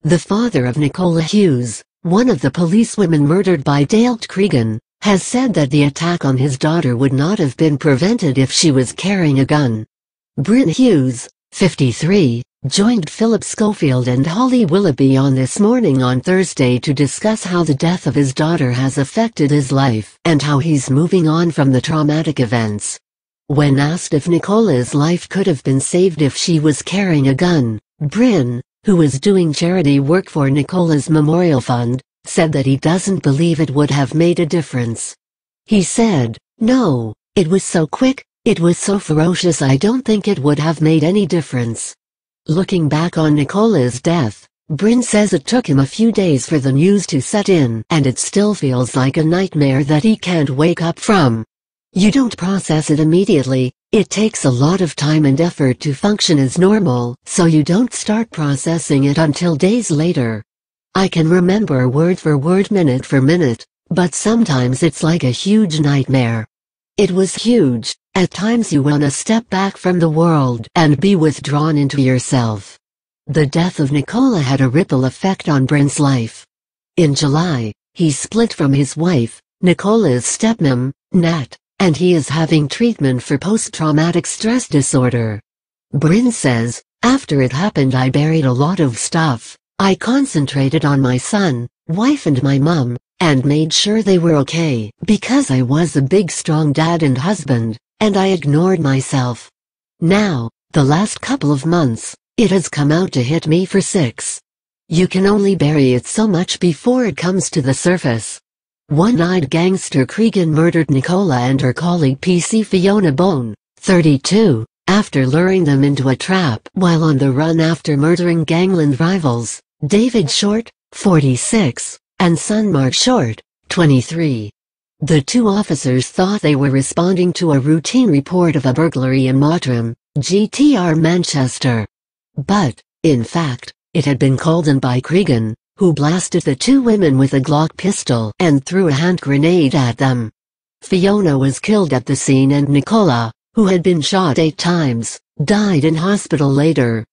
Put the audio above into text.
The father of Nicola Hughes, one of the policewomen murdered by Dale Cregan, has said that the attack on his daughter would not have been prevented if she was carrying a gun. Bryn Hughes, 53, joined Philip Schofield and Holly Willoughby on This Morning on Thursday to discuss how the death of his daughter has affected his life and how he's moving on from the traumatic events. When asked if Nicola's life could have been saved if she was carrying a gun, Bryn, who was doing charity work for Nicola's memorial fund, said that he doesn't believe it would have made a difference. He said, "No, it was so quick, it was so ferocious, I don't think it would have made any difference." Looking back on Nicola's death, Bryn says it took him a few days for the news to set in and it still feels like a nightmare that he can't wake up from. "You don't process it immediately, it takes a lot of time and effort to function as normal, so you don't start processing it until days later. I can remember word for word, minute for minute, but sometimes it's like a huge nightmare. It was huge. At times you want to step back from the world and be withdrawn into yourself." The death of Nicola had a ripple effect on Bryn's life. In July, he split from his wife, Nicola's stepmom, Nat, and he is having treatment for post-traumatic stress disorder. Bryn says, "After it happened I buried a lot of stuff. I concentrated on my son, wife and my mum, and made sure they were okay because I was a big strong dad and husband, and I ignored myself. Now, the last couple of months, it has come out to hit me for 6. You can only bury it so much before it comes to the surface." One-eyed gangster Cregan murdered Nicola and her colleague PC Fiona Bone, 32, after luring them into a trap while on the run after murdering gangland rivals, David Short, 46, and son Mark Short, 23. The two officers thought they were responding to a routine report of a burglary in Mottram, GTR Manchester. But, in fact, it had been called in by Cregan, who blasted the two women with a Glock pistol and threw a hand grenade at them. Fiona was killed at the scene and Nicola, who had been shot 8 times, died in hospital later.